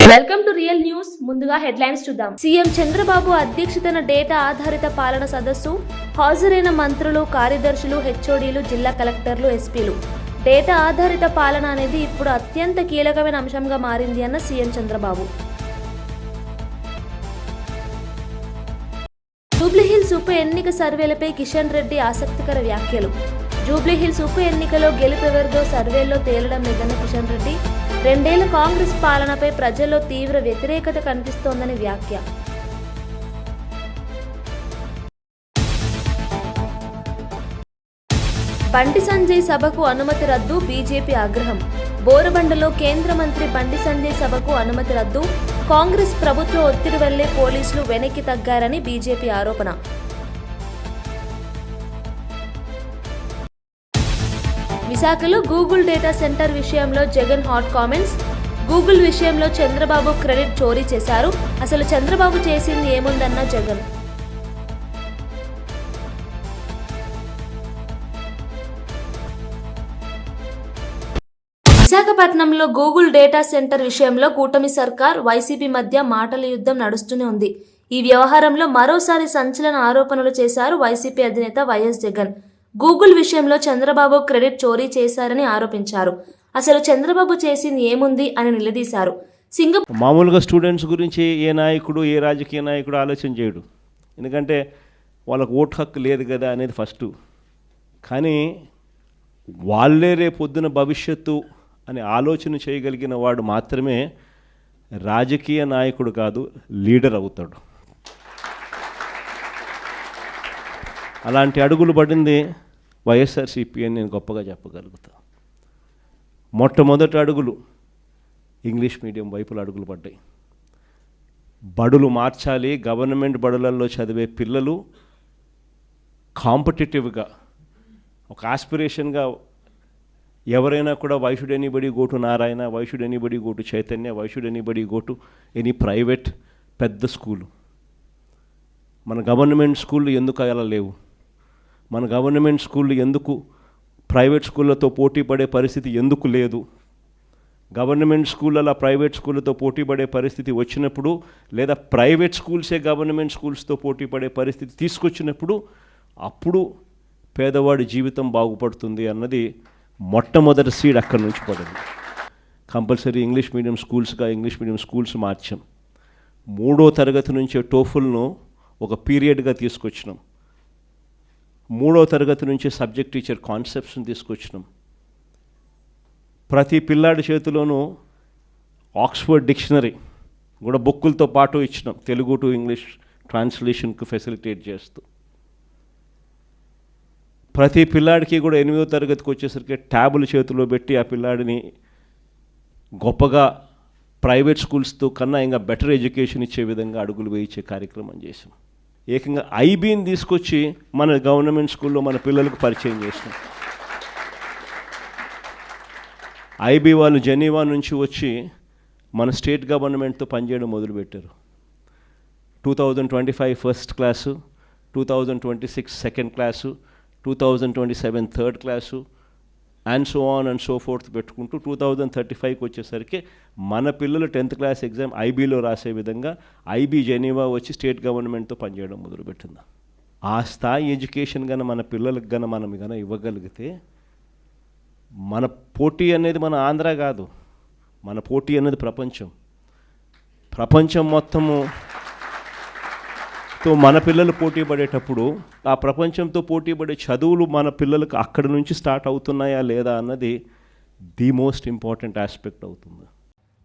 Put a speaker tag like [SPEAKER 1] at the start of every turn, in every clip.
[SPEAKER 1] Welcome to real news. ముందుగా headlines చూద్దాం. CM Chandrababu అధ్యక్షతన డేటా ఆధారిత పాలన సదస్సు. హాజరైన మంత్రులు, కార్యదర్శులు, హెచ్ఓడీలు, జిల్లా కలెక్టర్లు, ఎస్పీలు. డేటా ఆధారిత పాలన అనేది ఇప్పుడు అత్యంత కీలకమైన అంశంగా మారింది అన్న సీఎం చంద్రబాబు. జూబ్లీహిల్స్ ఉప ఎన్నిక సర్వేలపై కిషన్ రెడ్డి ఆసక్తికర వ్యాఖ్యలు. జూబ్లీహిల్స్ ఉప ఎన్నికలో గెలుపెవరిదో సర్వేల్లో తేలడం లేదన్న కిషన్ రెడ్డి. 2 ఏళ్ల కాంగ్రెస్ పాలనపై ప్రజల్లో తీవ్ర వ్యతిరేకత కనిపిస్తోందని వ్యాఖ్య. బండి సంజయ్ సభకు అనుమతి రద్దు, బీజేపీ ఆగ్రహం. బోరబండలో కేంద్ర మంత్రి బండి సంజయ్ సభకు అనుమతి రద్దు. కాంగ్రెస్ ప్రభుత్వ ఒత్తిడి వల్లే పోలీసులు వెనక్కి తగ్గారని బీజేపీ ఆరోపణ. విశాఖలో గూగుల్ డేటా సెంటర్ విషయంలో జగన్ హాట్ కామెంట్స్. గూగుల్ విషయంలో చంద్రబాబు క్రెడిట్ చోరీ చేశారు, అసలు చంద్రబాబు చేసింది ఏముందన్న జగన్. విశాఖపట్నంలో గూగుల్ డేటా సెంటర్ విషయంలో కూటమి సర్కార్, వైసీపీ మధ్య మాటల యుద్ధం నడుస్తూనే ఉంది. ఈ వ్యవహారంలో మరోసారి సంచలన ఆరోపణలు చేశారు వైసీపీ అధినేత వైఎస్ జగన్. గూగుల్ విషయంలో చంద్రబాబు క్రెడిట్ చోరీ చేశారని ఆరోపించారు. అసలు చంద్రబాబు చేసింది ఏముంది అని నిలదీశారు.
[SPEAKER 2] మామూలుగా స్టూడెంట్స్ గురించి ఏ నాయకుడు, ఏ రాజకీయ నాయకుడు ఆలోచన చేయడు, ఎందుకంటే వాళ్ళకు ఓటు హక్కు లేదు కదా అనేది ఫస్ట్. కానీ వాళ్ళే రేపొద్దున భవిష్యత్తు అని ఆలోచన చేయగలిగిన వాడు మాత్రమే రాజకీయ నాయకుడు కాదు, లీడర్ అవుతాడు. అలాంటి అడుగులు పడింది వైఎస్ఆర్సీపీ అని నేను గొప్పగా చెప్పగలుగుతా. మొట్టమొదటి అడుగులు ఇంగ్లీష్ మీడియం వైపులు అడుగులు పడ్డాయి. బడులు మార్చాలి, గవర్నమెంట్ బడులలో చదివే పిల్లలు కాంపిటేటివ్గా ఒక ఆస్పిరేషన్గా ఎవరైనా కూడా why should anybody go to Narayana, why should anybody go to Chaitanya, why should anybody go to any private పెద్ద స్కూలు. మన గవర్నమెంట్ స్కూళ్ళు ఎందుకు అలా లేవు? మన గవర్నమెంట్ స్కూళ్ళు ఎందుకు ప్రైవేట్ స్కూళ్ళతో పోటీ పడే పరిస్థితి ఎందుకు లేదు? గవర్నమెంట్ స్కూళ్ళ ప్రైవేట్ స్కూళ్ళతో పోటీ పడే పరిస్థితి వచ్చినప్పుడు, లేదా ప్రైవేట్ స్కూల్సే గవర్నమెంట్ స్కూల్స్తో పోటీ పడే పరిస్థితి తీసుకొచ్చినప్పుడు అప్పుడు పేదవాడి జీవితం బాగుపడుతుంది అన్నది మొట్టమొదటి సీడ్ అక్కడి నుంచి పడింది. కంపల్సరీ ఇంగ్లీష్ మీడియం స్కూల్స్గా ఇంగ్లీష్ మీడియం స్కూల్స్ మార్చాం. 3వ తరగతి నుంచే టోఫుల్ను ఒక పీరియడ్గా తీసుకొచ్చినాం. 3వ తరగతి నుంచి సబ్జెక్ట్ టీచర్ కాన్సెప్ట్స్ని తీసుకొచ్చినాం. ప్రతి పిల్లాడి చేతిలోనూ ఆక్స్ఫర్డ్ డిక్షనరీ కూడా బుక్కులతో పాటు ఇచ్చినాం, తెలుగు టు ఇంగ్లీష్ ట్రాన్స్లేషన్కు ఫెసిలిటేట్ చేస్తూ. ప్రతి పిల్లాడికి కూడా 8వ తరగతికి వచ్చేసరికి ట్యాబులు చేతిలో పెట్టి ఆ పిల్లాడిని గొప్పగా ప్రైవేట్ స్కూల్స్తో కన్నా ఇంకా బెటర్ ఎడ్యుకేషన్ ఇచ్చే విధంగా అడుగులు వేయించే కార్యక్రమం చేసాం. ఏకంగా ఐబీని తీసుకొచ్చి మన గవర్నమెంట్ స్కూల్లో మన పిల్లలకు పరిచయం చేసినాం. ఐబీ వాళ్ళు జెనీవా నుంచి వచ్చి మన స్టేట్ గవర్నమెంట్తో పనిచేయడం మొదలుపెట్టారు. 2025 first class, 2026 second class, 2027 third class and so on and so fourth పెట్టుకుంటూ 2035కి వచ్చేసరికి మన పిల్లలు 10th క్లాస్ ఎగ్జామ్ ఐబీలో రాసే విధంగా ఐబీ జెనీవా వచ్చి స్టేట్ గవర్నమెంట్తో పనిచేయడం మొదలుపెట్టింది. ఆ స్థాయి ఎడ్యుకేషన్ కన్నా మన పిల్లలకు కన్నా మనం కన్నా ఇవ్వగలిగితే, మన పోటీ అనేది మన ఆంధ్ర కాదు, మన పోటీ అనేది ప్రపంచం మొత్తము తో మన పిల్లలు పోటీ పడేటప్పుడు ఆ ప్రపంచంతో పోటీ పడే చదువులు మన పిల్లలకు అక్కడి నుంచి స్టార్ట్ అవుతున్నాయా లేదా అన్నది ది మోస్ట్ ఇంపార్టెంట్ ఆస్పెక్ట్ అవుతుంది.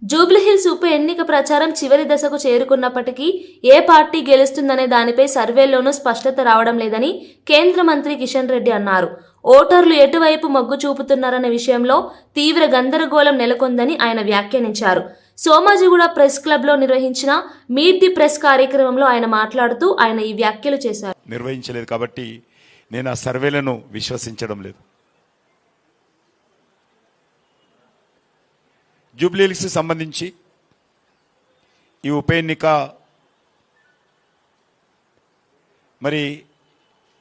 [SPEAKER 1] జూబ్లీహిల్స్ ఉప ఎన్నిక ప్రచారం చివరి దశకు చేరుకున్నప్పటికీ ఏ పార్టీ గెలుస్తుందనే దానిపై సర్వేల్లోనూ స్పష్టత రావడం లేదని కేంద్ర మంత్రి కిషన్ రెడ్డి అన్నారు. ఓటర్లు ఎటువైపు మొగ్గు చూపుతున్నారనే విషయంలో తీవ్ర గందరగోళం నెలకొందని ఆయన వ్యాఖ్యానించారు. సోమాజిగూడ ప్రెస్ క్లబ్లో నిర్వహించిన మీట్ ది ప్రెస్ కార్యక్రమంలో ఆయన మాట్లాడుతూ ఆయన ఈ వ్యాఖ్యలు చేశారు.
[SPEAKER 3] నిర్వహించలేదు కాబట్టి నేను ఆ సర్వేలను విశ్వసించడం లేదు. జూబ్లీహిల్స్కి సంబంధించి ఈ ఉప ఎన్నిక మరి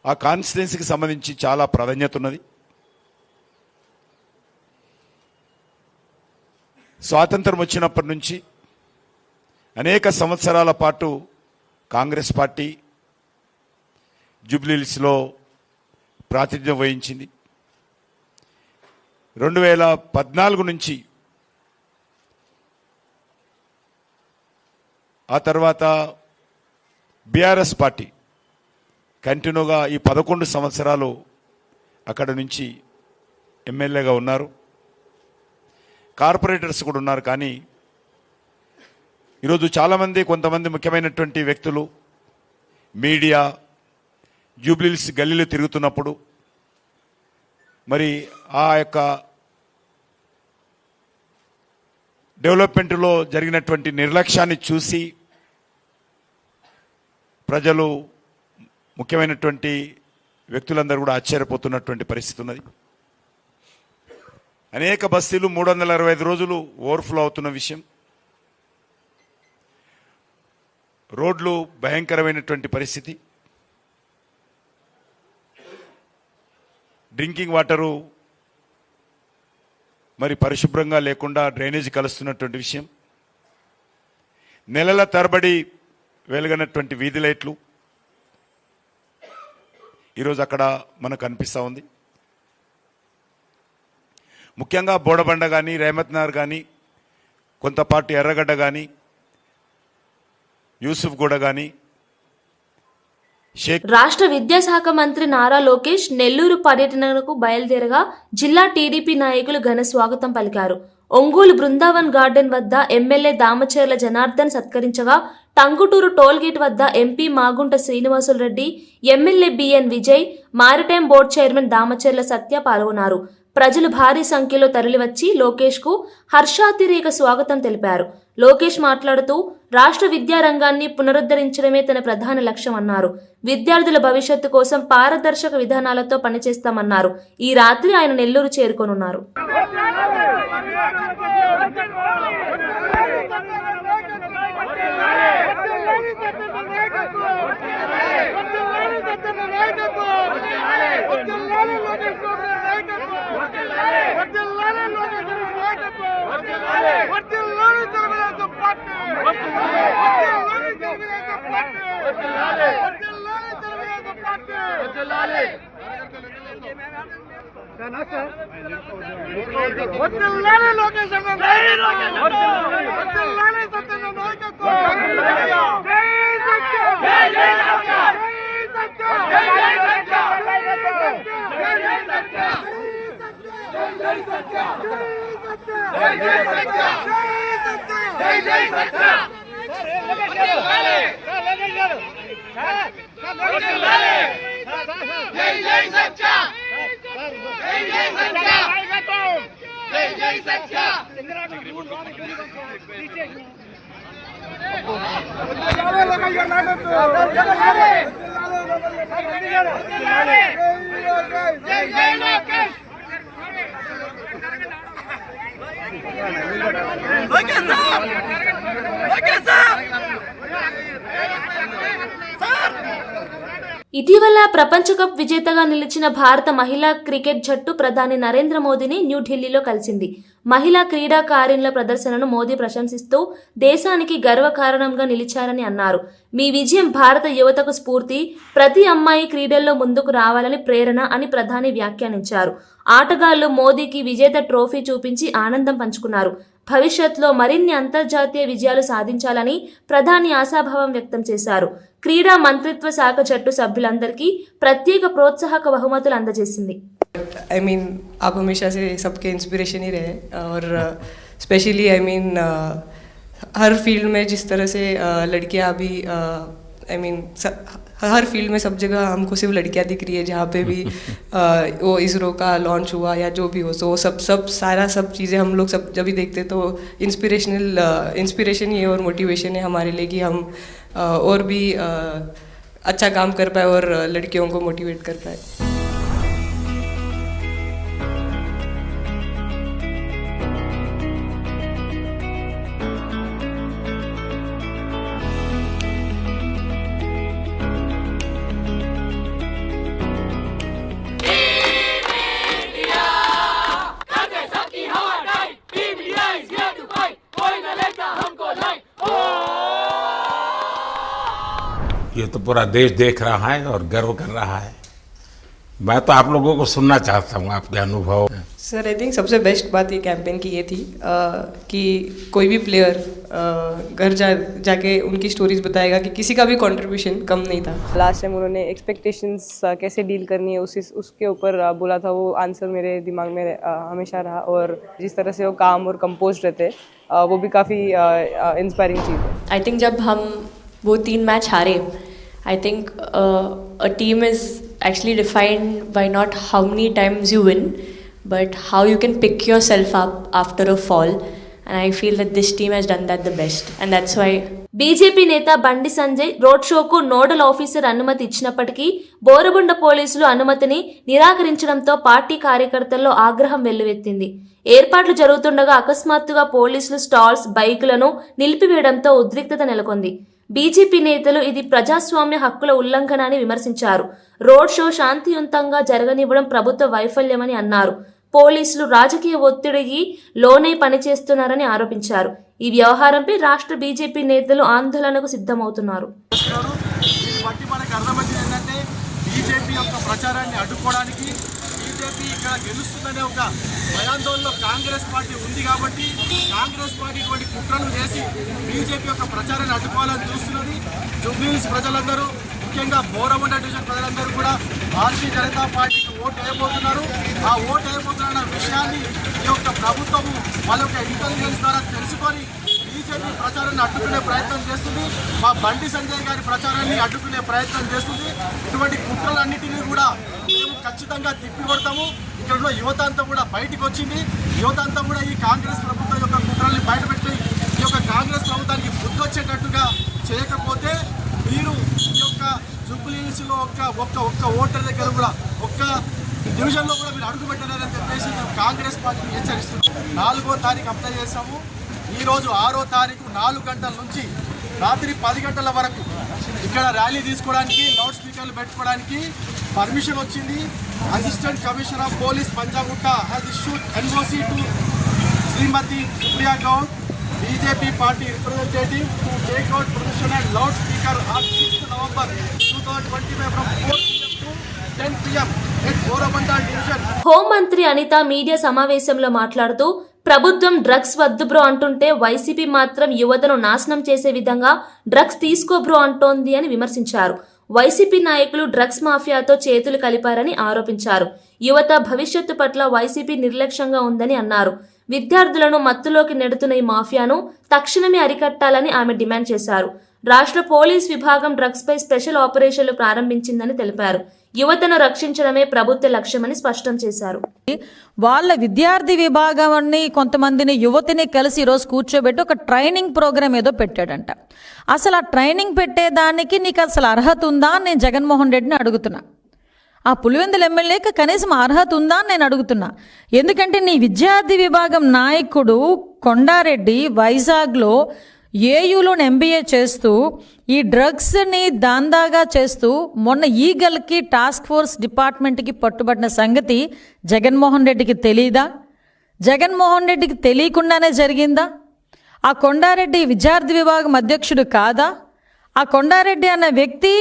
[SPEAKER 3] ఆ కాన్స్టిట్యున్సీకి సంబంధించి చాలా ప్రాధాన్యత ఉన్నది. స్వాతంత్రం వచ్చినప్పటి నుంచి అనేక సంవత్సరాల పాటు కాంగ్రెస్ పార్టీ జూబ్లీహిల్స్లో ప్రాతినిధ్యం వహించింది. 2014 నుంచి ఆ తర్వాత బీఆర్ఎస్ పార్టీ కంటిన్యూగా ఈ 11 సంవత్సరాలు అక్కడ నుంచి ఎమ్మెల్యేగా ఉన్నారు. కార్పొరేటర్స్ కూడా ఉన్నారు. కానీ ఈరోజు కొంతమంది ముఖ్యమైనటువంటి వ్యక్తులు మీడియా జూబ్లీహిల్స్ గల్లీలో తిరుగుతున్నప్పుడు మరి ఆ యొక్క డెవలప్మెంట్లో జరిగినటువంటి నిర్లక్ష్యాన్ని చూసి ప్రజలు ముఖ్యమైనటువంటి వ్యక్తులందరూ కూడా ఆశ్చర్యపోతున్నటువంటి పరిస్థితి ఉన్నది. అనేక బస్తీలు 365 రోజులు ఓవర్ఫ్లో అవుతున్న విషయం, రోడ్లు భయంకరమైనటువంటి పరిస్థితి, డ్రింకింగ్ వాటరు మరి పరిశుభ్రంగా లేకుండా డ్రైనేజ్ కలుస్తున్నటువంటి విషయం, నెలల తరబడి వెలుగనటువంటి వీధి లైట్లు ఈరోజు అక్కడ మనకు కనిపిస్తూ ఉంది. ముఖ్యంగా బోడబండ కానీ, రేమత్ నగర్ కానీ, కొంతపాటు ఎర్రగడ్డ కానీ, యూసుఫ్ గూడ కానీ,
[SPEAKER 1] రాష్ట్ర విద్యాశాఖ మంత్రి నారా లోకేష్ నెల్లూరు పర్యటనకు బయలుదేరగా జిల్లా టీడీపీ నాయకులు ఘన స్వాగతం పలికారు. ఒంగోలు బృందావన్ గార్డెన్ వద్ద ఎమ్మెల్యే దామచర్ల జనార్దన్ సత్కరించగా, టంగుటూరు టోల్గేట్ వద్ద MP Magunta Srinivasulu Reddy, MLA BN Vijay, maritime board chairman Damacharla Satya పాల్గొన్నారు. ప్రజలు భారీ సంఖ్యలో తరలివచ్చి లోకేష్ కు హర్షాతిరేక స్వాగతం తెలిపారు. లోకేష్ మాట్లాడుతూ రాష్ట్ర విద్యారంగాన్ని పునరుద్ధరించడమే తన ప్రధాన లక్ష్యం అన్నారు. విద్యార్థుల భవిష్యత్తు కోసం పారదర్శక విధానాలతో పనిచేస్తామన్నారు. ఈ రాత్రి ఆయన నెల్లూరు చేరుకోనున్నారు. ఇటీవల ప్రపంచ కప్ విజేతగా నిలిచిన భారత మహిళా క్రికెట్ జట్టు ప్రధాని నరేంద్ర మోదీని న్యూఢిల్లీలో కలిసింది. మహిళా క్రీడాకారిణుల ప్రదర్శనను మోదీ ప్రశంసిస్తూ దేశానికి గర్వకారణంగా నిలిచారని అన్నారు. మీ విజయం భారత యువతకు స్ఫూర్తి, ప్రతి అమ్మాయి క్రీడల్లో ముందుకు రావాలని ప్రేరణ అని ప్రధాని వ్యాఖ్యానించారు. ఆటగాళ్లు మోదీకి విజేత ట్రోఫీ చూపించి ఆనందం పంచుకున్నారు. భవిష్యత్తులో మరిన్ని అంతర్జాతీయ విజయాలు సాధించాలని ప్రధాని ఆశాభావం వ్యక్తం చేశారు. క్రీడా మంత్రిత్వ శాఖ జట్టు సభ్యులందరికీ ప్రత్యేక ప్రోత్సాహక బహుమతులు అందజేసింది.
[SPEAKER 4] I mean, आप हमेशा से सबके इंस्पिरेशन ही रहे और स्पेशली हर फील्ड में जिस तरह से लड़कियां अभी हर फील्ड में सब जगह हमको सिर्फ लड़कियां दिख रही है. जहाँ पे भी वो इसरो का लॉन्च हुआ या जो भी हो, तो सब चीज़ें हम लोग सब जब भी देखते तो इंस्पिरेशन ही है और मोटिवेशन है हमारे लिए कि हम और भी अच्छा काम कर पाए और लड़कियों को मोटिवेट कर पाए.
[SPEAKER 5] कोई न लेता हमको लाइक. ये तो पूरा देश देख रहा है और गर्व कर रहा है। मैं तो आप लोगों को सुनना चाहता हूँ आपके अनुभव।
[SPEAKER 4] सर आई थिंक सबसे बेस्ट बात ये कैंपेन की ये थी कि कोई भी प्लेयर घर जाके उनकी स्टोरीज बताएगा कि किसी का भी कंट्रीब्यूशन कम नहीं था। लास्ट टाइम उन्होंने एक्सपेक्टेशंस कैसे डील करनी है उसके ऊपर बोला था, वो आंसर मेरे दिमाग में हमेशा रहा, और जिस तरह से वो काम और कंपोज रहते वो भी काफ़ी इंस्पायरिंग चीज़ है।
[SPEAKER 6] आई थिंक जब हम वो 3 मैच हारे, I think a team is actually defined by not how many times you win, but how you can pick yourself up after a fall. And I feel that this team has done that the best. And that's why
[SPEAKER 1] BJP నేత Bandi Sanjay road షోకు nodal officer అనుమతి ఇచ్చినప్పటికీ బోరబండ పోలీసులు అనుమతిని నిరాకరించడంతో party కార్యకర్తల్లో ఆగ్రహం వెల్లువెత్తింది. ఏర్పాట్లు జరుగుతుండగా అకస్మాత్తుగా పోలీసులు స్టాల్స్, బైకులను నిలిపివేయడంతో ఉద్రిక్తత నెలకొంది. బీజేపీ నేతలు ఇది ప్రజాస్వామ్య హక్కుల ఉల్లంఘన అని విమర్శించారు. రోడ్ షో శాంతియుతంగా జరగనివ్వడం ప్రభుత్వ వైఫల్యమని అన్నారు. పోలీసులు రాజకీయ ఒత్తిడికి లోనై పనిచేస్తున్నారని ఆరోపించారు. ఈ వ్యవహారంపై రాష్ట్ర బీజేపీ నేతలు ఆందోళనకు సిద్ధమవుతున్నారు.
[SPEAKER 7] మనకు అర్థమైంది ఏంటంటే బీజేపీ యొక్క ప్రచారాన్ని అడ్డుకోవడానికి, బీజేపీ ఇక్కడ గెలుస్తుందనే ఒక భయాందోళనలో కాంగ్రెస్ పార్టీ ఉంది కాబట్టి కాంగ్రెస్ పార్టీ ఇటువంటి కుట్రలు చేసి బీజేపీ యొక్క ప్రచారాన్ని అడ్డుకోవాలని చూస్తున్నది. జూబ్లీహిల్స్ ప్రజలందరూ, ముఖ్యంగా బోరబండ డివిజన్ ప్రజలందరూ కూడా భారతీయ జనతా పార్టీకి ఓటు వేయబోతున్నారు. ఆ ఓటు వేయబోతున్న విషయాన్ని ఈ యొక్క ప్రభుత్వము వాళ్ళ యొక్క ఇంటెలిజెన్స్ ద్వారా తెలుసుకొని బీజేపీ ప్రచారాన్ని అడ్డుకునే ప్రయత్నం చేస్తుంది. మా బండి సంజయ్ గారి ప్రచారాన్ని అడ్డుకునే ప్రయత్నం చేస్తుంది. ఇటువంటి కుట్రలన్నిటినీ కూడా మేము ఖచ్చితంగా తిప్పికొడతాము. ఇక్కడ ఉన్న యువత అంతా కూడా బయటికి వచ్చింది. యువత అంతా కూడా ఈ కాంగ్రెస్ ప్రభుత్వం యొక్క కుట్రల్ని బయటపెట్టి ఈ యొక్క కాంగ్రెస్ ప్రభుత్వానికి బుద్ధి వచ్చేటట్టుగా చేయకపోతే మీరు ఈ యొక్క జూబ్లీహిల్స్లో ఒక్క ఓటర్ దగ్గర కూడా ఒక్క డివిజన్లో కూడా మీరు అడుగు పెట్టలేదని చెప్పేసి మేము కాంగ్రెస్ పార్టీని హెచ్చరిస్తున్నాం. 4వ తారీఖు అప్లై చేసాము. ఈరోజు 6వ తారీఖు 4 గంటల నుంచి రాత్రి 10 గంటల వరకు ఇక్కడ ర్యాలీ తీసుకోవడానికి, లౌడ్ స్పీకర్లు పెట్టుకోవడానికి పర్మిషన్ వచ్చింది. Assistant commissioner of police Panjagutta has issued NOC to Shrimati Supriya Goud, BJP party representative, to take out profession and loud speaker on 6th November 2025 from 4 PM to 10 PM at Borabanda Division.
[SPEAKER 1] హోంమంత్రి Anitha media సమావేశంలో మాట్లాడుతూ ప్రభుత్వం drugs వద్దు bro అంటుంటే YCP మాత్రం యువతను నాశనం చేసే విధంగా డ్రగ్స్ తీసుకో బ్రో అంటోంది అని విమర్శించారు. వైసీపీ నాయకులు డ్రగ్స్ మాఫియాతో చేతులు కలిపారని ఆరోపించారు. యువత భవిష్యత్తు పట్ల వైసీపీ నిర్లక్ష్యంగా ఉందని అన్నారు. విద్యార్థులను మత్తులోకి నెడుతున్న ఈ మాఫియాను తక్షణమే అరికట్టాలని ఆమె డిమాండ్ చేశారు. రాష్ట్ర పోలీస్ విభాగం డ్రగ్స్ పై స్పెషల్ ఆపరేషన్లు ప్రారంభించిందని తెలిపారు. యువతను రక్షించడమే ప్రభుత్వ లక్ష్యమని స్పష్టం చేశారు.
[SPEAKER 8] వాళ్ళ విద్యార్థి విభాగాన్ని కొంతమందిని యువతిని కలిసి ఈరోజు కూర్చోబెట్టి ఒక ట్రైనింగ్ ప్రోగ్రామ్ ఏదో పెట్టాడంట. అసలు ఆ ట్రైనింగ్ పెట్టేదానికి నీకు అసలు అర్హత ఉందా అని నేను జగన్మోహన్ రెడ్డిని అడుగుతున్నా. ఆ పులివెందుల ఎమ్మెల్యేకి కనీసం అర్హత ఉందా అని నేను అడుగుతున్నా. ఎందుకంటే నీ విద్యార్థి విభాగం నాయకుడు కొండారెడ్డి వైజాగ్లో ఏయూలో ఎంబీఏ చేస్తూ ఈ డ్రగ్స్ని దాందాగా చేస్తూ మొన్న ఈగల్కి టాస్క్ ఫోర్స్ డిపార్ట్మెంట్కి పట్టుబడిన సంగతి జగన్మోహన్ రెడ్డికి తెలీదా? జగన్మోహన్ రెడ్డికి తెలియకుండానే జరిగిందా? ఆ కొండారెడ్డి విద్యార్థి విభాగం అధ్యక్షుడు కాదా? ఆ కొండారెడ్డి అన్న వ్యక్తి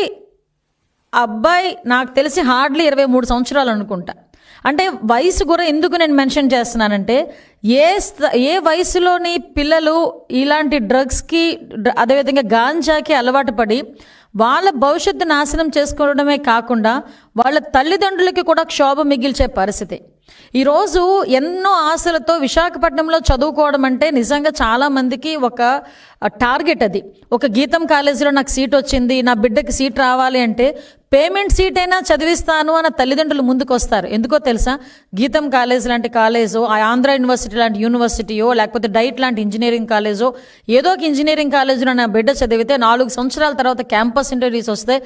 [SPEAKER 8] అబ్బాయి నాకు తెలిసి హార్డ్లీ 23 సంవత్సరాలు అనుకుంటా. అంటే వయసు కూడా ఎందుకు నేను మెన్షన్ చేస్తున్నానంటే ఏ వయసులోని పిల్లలు ఇలాంటి డ్రగ్స్కి అదేవిధంగా గాంజాకి అలవాటు పడి వాళ్ళ భవిష్యత్తు నాశనం చేసుకోవడమే కాకుండా వాళ్ళ తల్లిదండ్రులకి కూడా క్షోభ మిగిల్చే పరిస్థితి. ఈరోజు ఎన్నో ఆశలతో విశాఖపట్నంలో చదువుకోవడం అంటే నిజంగా చాలామందికి ఒక టార్గెట్. అది ఒక గీతం కాలేజీలో నాకు సీట్ వచ్చింది, నా బిడ్డకి సీట్ రావాలి అంటే పేమెంట్ సీట్ అయినా చదివిస్తాను అన్న తల్లిదండ్రులు ముందుకు వస్తారు. ఎందుకో తెలుసా? గీతం కాలేజ్ లాంటి కాలేజో, ఆంధ్ర యూనివర్సిటీ లాంటి యూనివర్సిటీయో, లేకపోతే డైట్ లాంటి ఇంజనీరింగ్ కాలేజో, ఏదో ఒక ఇంజనీరింగ్ కాలేజీలో నా బిడ్డ చదివితే 4 సంవత్సరాల తర్వాత క్యాంపస్ ఇంటర్వ్యూస్ వస్తే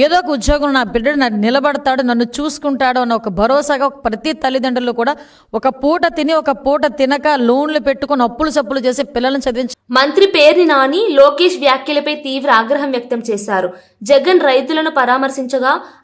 [SPEAKER 8] ఏదో ఒక ఉద్యోగం నా బిడ్డ నిలబడతాడు, నన్ను చూసుకుంటాడు అన్న ఒక భరోసాగా ప్రతి తల్లిదండ్రులు కూడా ఒక పూట తిని ఒక పూట తినక లోన్లు పెట్టుకుని అప్పులు సప్పులు చేసి పిల్లలను చదివించి.
[SPEAKER 1] మంత్రి పేర్ని నాని లోకేష్ వ్యాఖ్యలపై తీవ్ర ఆగ్రహం వ్యక్తం చేశారు. జగన్ రైతులను పరామర్శించగా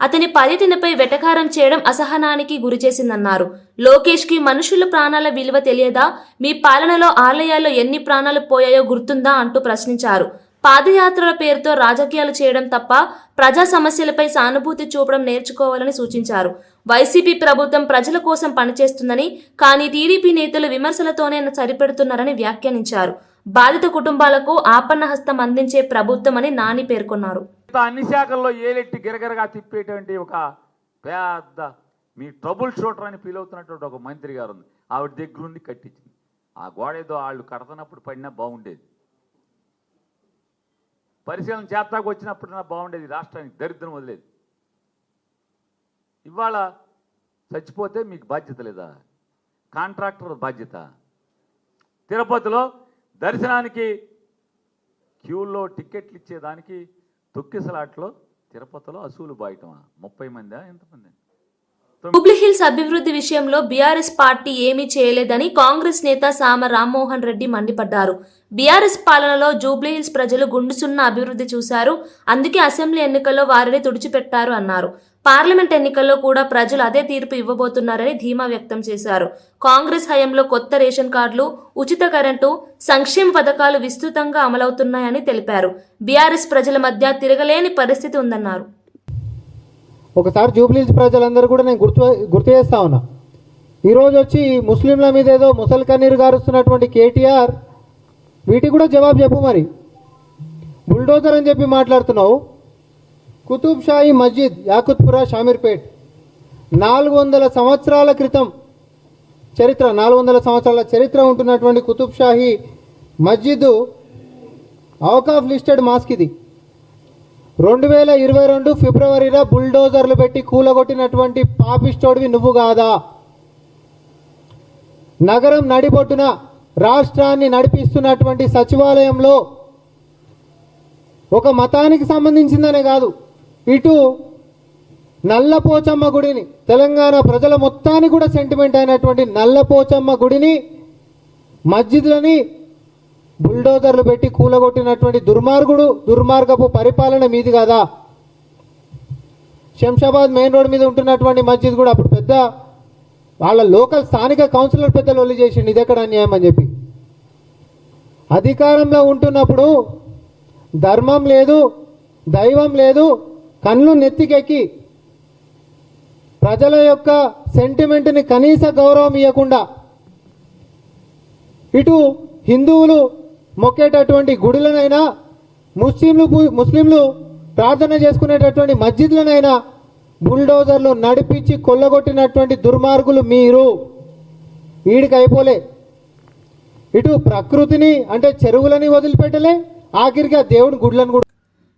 [SPEAKER 1] అతని పర్యటనపై వెటకారం చేయడం అసహనానికి గురిచేసిందన్నారు. లోకేష్ కి మనుషుల ప్రాణాల విలువ తెలియదా? మీ పాలనలో ఆలయాల్లో ఎన్ని ప్రాణాలు పోయాయో గుర్తుందా అంటూ ప్రశ్నించారు. పాదయాత్రల పేరుతో రాజకీయాలు చేయడం తప్ప ప్రజా సమస్యలపై సానుభూతి చూపడం నేర్చుకోవాలని సూచించారు. వైసీపీ ప్రభుత్వం ప్రజల కోసం పనిచేస్తుందని, కానీ టీడీపీ నేతలు విమర్శలతోనే సరిపెడుతున్నారని వ్యాఖ్యానించారు. బాధిత కుటుంబాలకు ఆపన్న హస్తం అందించే ప్రభుత్వమని నాని పేర్కొన్నారు.
[SPEAKER 9] అన్ని శాఖల్లో ఏలెట్టి గిరగిరగా తిప్పేటువంటి ఒక పెద్ద మీ ట్రబుల్ షూటర్ అని ఫీల్ అవుతున్నటువంటి ఒక మంత్రి గారు ఉంది. ఆవిడ దగ్గరుండి కట్టించింది. ఆ గోడ ఏదో వాళ్ళు కడుతున్నప్పుడు పడినా బాగుండేది, పరిశీలన చేస్తాకు వచ్చినప్పుడైనా బాగుండేది, రాష్ట్రానికి దరిద్రం వదిలేదు. ఇవాళ చచ్చిపోతే మీకు బాధ్యత లేదా? కాంట్రాక్టర్ బాధ్యత. తిరుపతిలో దర్శనానికి క్యూల్లో టికెట్లు ఇచ్చేదానికి తొక్కిసలాట్లో తిరుపతిలో అసూలు బాయటమా? 30 మందా ఎంతమంది?
[SPEAKER 1] జూబ్లీహిల్స్ అభివృద్ధి విషయంలో బీఆర్ఎస్ పార్టీ ఏమీ చేయలేదని కాంగ్రెస్ నేత సామ రామ్మోహన్ రెడ్డి మండిపడ్డారు. బీఆర్ఎస్ పాలనలో జూబ్లీహిల్స్ ప్రజలు గుండుసున్న అభివృద్ధి చూశారు, అందుకే అసెంబ్లీ ఎన్నికల్లో వారిని తుడిచిపెట్టారు అన్నారు. పార్లమెంట్ ఎన్నికల్లో కూడా ప్రజలు అదే తీర్పు ఇవ్వబోతున్నారని ధీమా వ్యక్తం చేశారు. కాంగ్రెస్ హయాంలో కొత్త రేషన్ కార్డులు, ఉచిత కరెంటు, సంక్షేమ పథకాలు విస్తృతంగా అమలవుతున్నాయని తెలిపారు. బీఆర్ఎస్ ప్రజల మధ్య తిరగలేని పరిస్థితి ఉందన్నారు.
[SPEAKER 10] ఒకసారి జూబ్లీహిల్స్ ప్రజలందరూ కూడా నేను గుర్తు చేస్తా ఉన్నా. ఈరోజు వచ్చి ముస్లింల మీద ఏదో ముసలి కన్నీరు గారుస్తున్నటువంటి కేటీఆర్ వీటికి కూడా జవాబు చెప్పు. మరి బుల్డోజర్ అని చెప్పి మాట్లాడుతున్నావు. కుతుబ్ షాహీ మస్జిద్ యాకుత్పురా షామీర్పేట్ 400 సంవత్సరాల క్రితం చరిత్ర, 400 సంవత్సరాల చరిత్ర ఉంటున్నటువంటి కుతుబ్ షాహీ మస్జిద్ ఔకాఫ్ లిస్టెడ్ మాస్క్ ఇది. 2022 ఫిబ్రవరిలో బుల్డోజర్లు పెట్టి కూలగొట్టినటువంటి పాపిస్టోడివి నువ్వు కాదా? నగరం నడిబొట్టున రాష్ట్రాన్ని నడిపిస్తున్నటువంటి సచివాలయంలో ఒక మతానికి సంబంధించిందనే కాదు, ఇటు నల్లపోచమ్మ గుడిని, తెలంగాణ ప్రజల మొత్తానికి కూడా సెంటిమెంట్ అయినటువంటి నల్లపోచమ్మ గుడిని, మస్జిద్లని బుల్డోజర్లు పెట్టి కూలగొట్టినటువంటి దుర్మార్గపు పరిపాలన మీది కదా. శంషాబాద్ మెయిన్ రోడ్ మీద ఉంటున్నటువంటి మస్జిద్ కూడా అప్పుడు పెద్ద వాళ్ళ లోకల్ స్థానిక కౌన్సిలర్ పెద్దలు ఒల్లి చేసిండు ఇది ఎక్కడ అన్యాయం అని చెప్పి. అధికారంలో ఉంటున్నప్పుడు ధర్మం లేదు, దైవం లేదు, కళ్ళు నెత్తికెక్కి ప్రజల యొక్క సెంటిమెంట్ని కనీస గౌరవం ఇవ్వకుండా ఇటు హిందువులు మొక్కేటటువంటి గుడులనైనా, ముస్లింలు ప్రార్థన చేసుకునేటటువంటి మస్జిద్లనైనా బుల్డోజర్లు నడిపించి కొల్లగొట్టినటువంటి దుర్మార్గులు మీరు. వీడికి అయిపోలే, ఇటు ప్రకృతిని అంటే చెరువులని వదిలిపెట్టలే, ఆఖరిగా దేవుని గుడ్లను కూడా.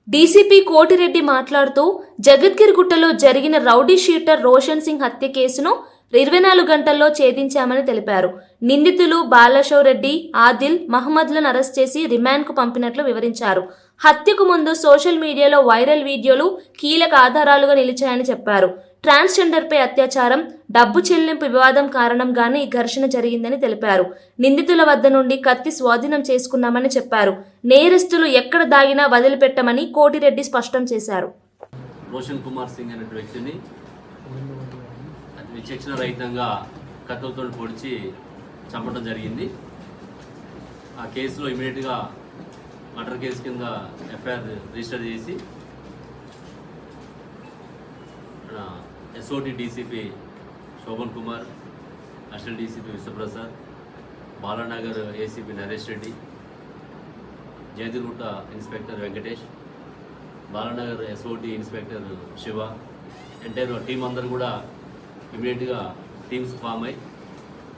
[SPEAKER 1] డీసీపీ కోటిరెడ్డి మాట్లాడుతూ జగద్గిరిగుట్టలో జరిగిన రౌడీ షీటర్ రోషన్ సింగ్ హత్య కేసును 24 గంటల్లో ఛేదించామని తెలిపారు. నిందితులు బాలశౌర్ రెడ్డి, ఆదిల్, మహమ్మద్లను అరెస్ట్ చేసి రిమాండ్కు పంపినట్లు వివరించారు. హత్యకు ముందు సోషల్ మీడియాలో వైరల్ వీడియోలు కీలక ఆధారాలుగా నిలిచాయని చెప్పారు. ట్రాన్స్జెండర్పై అత్యాచారం, డబ్బు చెల్లింపు వివాదం కారణంగానే ఈ ఘర్షణ జరిగిందని తెలిపారు. నిందితుల వద్ద నుండి కత్తి స్వాధీనం చేసుకున్నామని చెప్పారు. నేరస్తులు ఎక్కడ దాగినా వదిలిపెట్టమని కోటిరెడ్డి స్పష్టం చేశారు.
[SPEAKER 11] రోషన్ కుమార్ సింగ్ అనే వ్యక్తిని విచక్షణ రహితంగా కత్తులతో పొడిచి చంపడం జరిగింది. ఆ కేసులో ఇమీడియట్గా మర్డర్ కేసు కింద ఎఫ్ఐఆర్ రిజిస్టర్ చేసి SOT DCP Shobhan Kumar, assistant DCP Vishwaprasad, Balanagar ACP Naresh Reddy, జయదిగుట్ట inspector Venkatesh, Balanagar SOT inspector Shiva, entire team అందరూ కూడా ఇమీడియట్గా టీమ్స్ ఫామ్ అయ్యి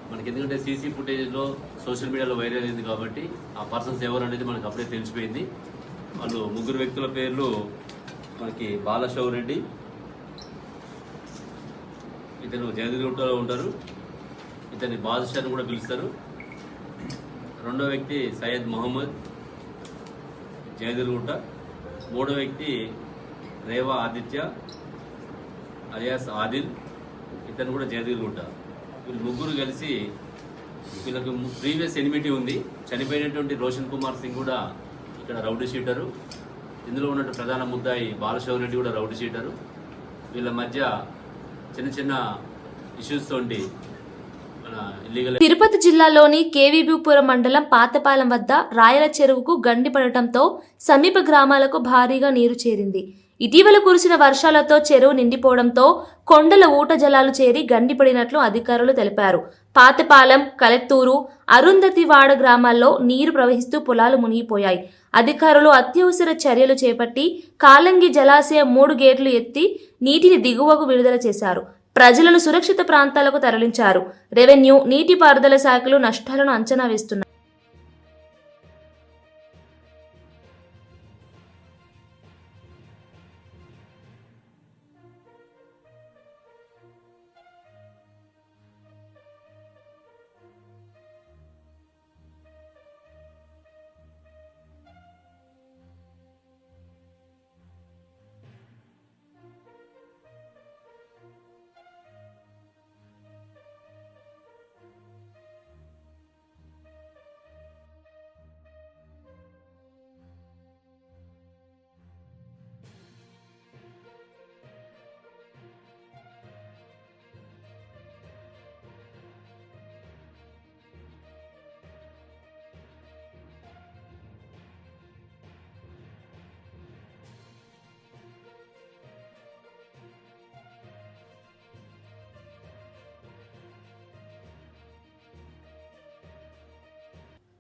[SPEAKER 11] మనకి, ఎందుకంటే సీసీ ఫుటేజ్లో సోషల్ మీడియాలో వైరల్ అయింది కాబట్టి ఆ పర్సన్స్ ఎవరు అనేది మనకు అప్పుడే తెలిసిపోయింది. వాళ్ళు 3 వ్యక్తుల పేర్లు మనకి బాలశౌర్ రెడ్డి, ఇతను జయదిగుట్టలో ఉంటారు, ఇతన్ని బాదుషా అని కూడా పిలుస్తారు. రెండో వ్యక్తి సయ్యద్ మహమ్మద్ జయదిగుట్ట, మూడో వ్యక్తి రేవా ఆదిత్య అలియాస్ ఆదిల్, ఇతను కూడా జయదిగుట్ట. వీళ్ళు 3 కలిసి, వీళ్ళకి ప్రీవియస్ ఎనిమిటీ ఉంది. చనిపోయినటువంటి రోషన్ కుమార్ సింగ్ కూడా ఇక్కడ రౌడీ షీటరు, ఇందులో ఉన్నట్టు ప్రధాన ముద్దాయి బాలశౌర్ రెడ్డి కూడా రౌడీ షీటరు. వీళ్ళ మధ్య చిన్న చిన్న ఇష్యూస్ తోటి మన ఇల్లీగల్
[SPEAKER 1] తిరుపతి జిల్లాలోని కేవీబీపురం మండలం పాతపాలెం వద్ద రాయల చెరువుకు గండి పడటంతో సమీప గ్రామాలకు భారీగా నీరు చేరింది. ఇటీవల కురిసిన వర్షాలతో చెరువు నిండిపోవడంతో కొండల ఊట జలాలు చేరి గండిపడినట్లు అధికారులు తెలిపారు. పాతపాలెం, కలెత్తూరు, అరుంధతివాడ గ్రామాల్లో నీరు ప్రవహిస్తూ పొలాలు మునిగిపోయాయి. అధికారులు అత్యవసర చర్యలు చేపట్టి కాలంగి జలాశయం 3 గేట్లు ఎత్తి నీటిని దిగువకు విడుదల చేశారు. ప్రజలను సురక్షిత ప్రాంతాలకు తరలించారు. రెవెన్యూ, నీటిపారుదల శాఖలు నష్టాలను అంచనా వేస్తున్నాయి.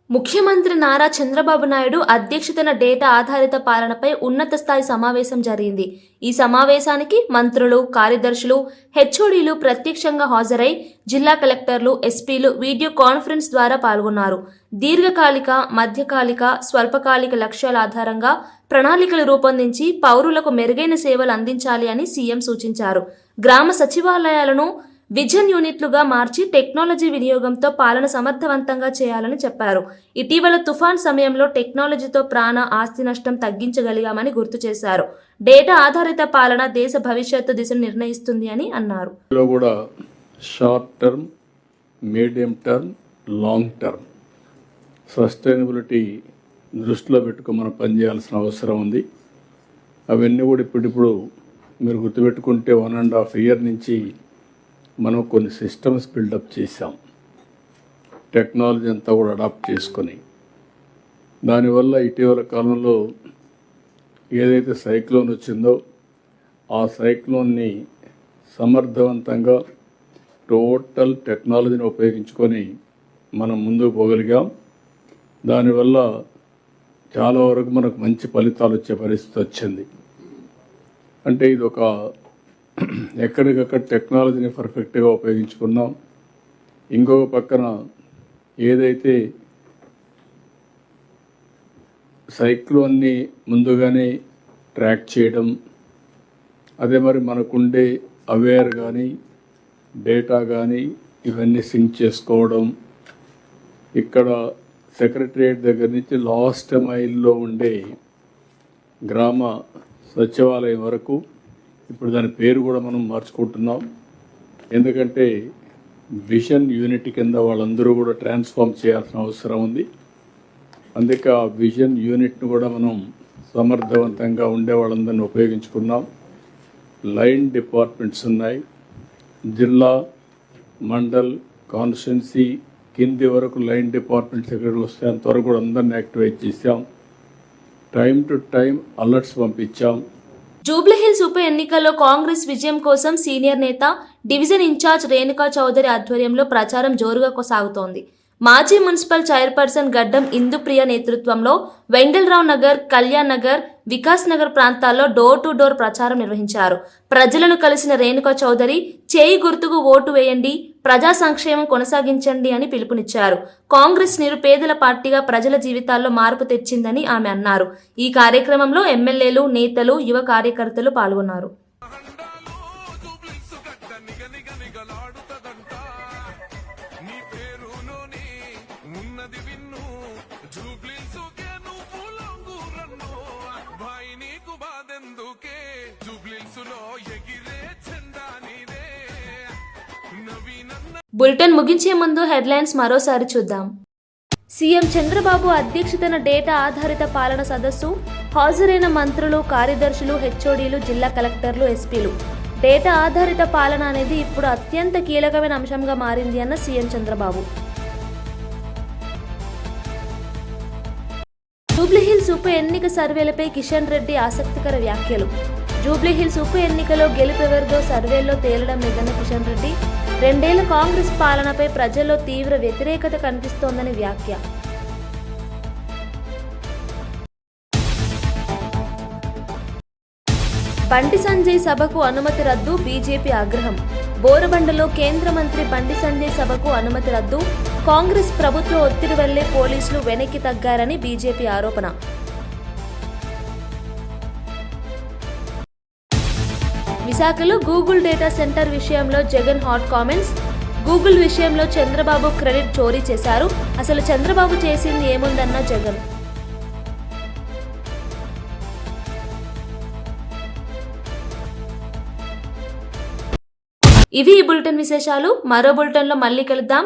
[SPEAKER 1] ముఖ్యమంత్రి నారా చంద్రబాబు నాయుడు అధ్యక్షతన డేటా ఆధారిత పాలనపై ఉన్నత స్థాయి సమావేశం జరిగింది. ఈ సమావేశానికి మంత్రులు, కార్యదర్శులు, హెచ్ఓడీలు ప్రత్యక్షంగా హాజరై జిల్లా కలెక్టర్లు, ఎస్పీలు వీడియో కాన్ఫరెన్స్ ద్వారా పాల్గొన్నారు. దీర్ఘకాలిక, మధ్యకాలిక, స్వల్పకాలిక లక్ష్యాల ఆధారంగా ప్రణాళికలు రూపొందించి పౌరులకు మెరుగైన సేవలు అందించాలి అని సీఎం సూచించారు. గ్రామ సచివాలయాలను విజన్ యూనిట్లుగా మార్చి టెక్నాలజీ వినియోగంతో పాలన సమర్థవంతంగా చేయాలని చెప్పారు. ఇటీవల తుఫాన్ సమయంలో టెక్నాలజీతో ప్రాణ, ఆస్తి నష్టం తగ్గించగలిగామని గుర్తు చేశారు. డేటా ఆధారిత పాలన దేశ భవిష్యత్తు దిశను నిర్ణయిస్తుంది అని అన్నారు.
[SPEAKER 12] కూడా short term, medium term, long term sustainability దృష్టిలో పెట్టుకుని మనం పనిచేయాల్సిన అవసరం ఉంది. అవన్నీ కూడా ఇప్పుడు మీరు గుర్తుపెట్టుకుంటే 1.5 years నుంచి మనం కొన్ని సిస్టమ్స్ బిల్డప్ చేసాం. టెక్నాలజీ అంతా కూడా అడాప్ట్ చేసుకొని దానివల్ల ఇటీవల కాలంలో ఏదైతే సైక్లోన్ వచ్చిందో ఆ సైక్లోన్ని సమర్థవంతంగా టోటల్ టెక్నాలజీని ఉపయోగించుకొని మనం ముందుకు పోగలిగాం. దానివల్ల చాలా వరకు మనకు మంచి ఫలితాలు వచ్చే పరిస్థితి వచ్చింది. అంటే ఇది ఒక ఎక్కడికక్కడ టెక్నాలజీని పర్ఫెక్ట్గా ఉపయోగించుకున్నాం. ఇంకొక పక్కన ఏదైతే సైక్లోన్ని ముందుగానే ట్రాక్ చేయడం, అదే మరి మనకుండే అవేర్ కానీ డేటా కానీ ఇవన్నీ సింక్ చేసుకోవడం, ఇక్కడ సెక్రటరియట్ దగ్గర నుంచి లాస్ట్ మైల్లో ఉండే గ్రామ సచివాలయం వరకు ఇప్పుడు దాని పేరు కూడా మనం మార్చుకుంటున్నాం. ఎందుకంటే విజన్ యూనిట్ కింద వాళ్ళందరూ కూడా ట్రాన్స్ఫార్మ్ చేయాల్సిన అవసరం ఉంది. అందుకే ఆ విజన్ యూనిట్ను కూడా మనం సమర్థవంతంగా ఉండే వాళ్ళందరినీ ఉపయోగించుకున్నాం. లైన్ డిపార్ట్మెంట్స్ ఉన్నాయి. జిల్లా, మండల్, కాన్స్టిట్యున్సీ కింది వరకు లైన్ డిపార్ట్మెంట్స్ ఎక్కడికి వస్తే అంతవరకు కూడా అందరినీ యాక్టివేట్ చేసాం. టైం టు టైం అలర్ట్స్ పంపించాం.
[SPEAKER 1] జూబ్లీహిల్స్ ఉప ఎన్నికల్లో కాంగ్రెస్ విజయం కోసం సీనియర్ నేత, డివిజన్ ఇన్ఛార్జ్ రేణుకా చౌదరి ఆధ్వర్యంలో ప్రచారం జోరుగా కొనసాగుతోంది. మాజీ మున్సిపల్ చైర్పర్సన్ గడ్డం ఇందుప్రియ నేతృత్వంలో వెంగళరావు నగర్, కళ్యాణ్ నగర్, వికాస్ నగర్ ప్రాంతాల్లో డోర్ టు డోర్ ప్రచారం నిర్వహించారు. ప్రజలను కలిసిన రేణుకా చౌదరి చేయి గుర్తుకు ఓటు వేయండి, ప్రజా సంక్షేమం కొనసాగించండి అని పిలుపునిచ్చారు. కాంగ్రెస్ నిరుపేదల పార్టీగా ప్రజల జీవితాల్లో మార్పు తెచ్చిందని ఆమె అన్నారు. ఈ కార్యక్రమంలో ఎమ్మెల్యేలు, నేతలు, యువ కార్యకర్తలు పాల్గొన్నారు. బులెటిన్ ముగించే ముందు హెడ్లైన్స్ మరోసారి చూద్దాం. సీఎం చంద్రబాబు అధ్యక్షతన డేటా ఆధారిత పాలన సదస్సు. హాజరైన మంత్రులు, కార్యదర్శులు, హెచ్ఓడీలు, జిల్లా కలెక్టర్లు, ఎస్పీలు. డేటా ఆధారిత పాలన అనేది ఇప్పుడు అత్యంత కీలకమైన అంశంగా మారింది అన్న సీఎం చంద్రబాబు. జూబ్లీహిల్స్ ఉప ఎన్నిక సర్వేలపై కిషన్ రెడ్డి ఆసక్తికర వ్యాఖ్యలు. జూబ్లీహిల్స్ ఉప ఎన్నికలో గెలుపెవరిదో సర్వేల్లో తేలడం లేదన్న కిషన్ రెడ్డి 2 ఏళ్ల కాంగ్రెస్ పాలనపై ప్రజల్లో తీవ్ర వ్యతిరేకత కనిపిస్తోందని వ్యాఖ్య. బండి సంజయ్ సభకు అనుమతి రద్దు, బీజేపీ ఆగ్రహం. బోరబండలో కేంద్ర మంత్రి బండి సంజయ్ సభకు అనుమతి రద్దు, కాంగ్రెస్ ప్రభుత్వ ఒత్తిడి వల్లే పోలీసులు వెనక్కి తగ్గారని బీజేపీ ఆరోపణ. విశాఖలో గూగుల్ డేటా సెంటర్ విషయంలో జగన్ హాట్ కామెంట్స్. గూగుల్ విషయంలో చంద్రబాబు క్రెడిట్ చోరీ చేశారు, అసలు చంద్రబాబు చేసింది ఏముందన్న జగన్. ఇవి ఈ బులెటిన్ విశేషాలు. మరో బులెటిన్లో మళ్ళీ కలుద్దాం.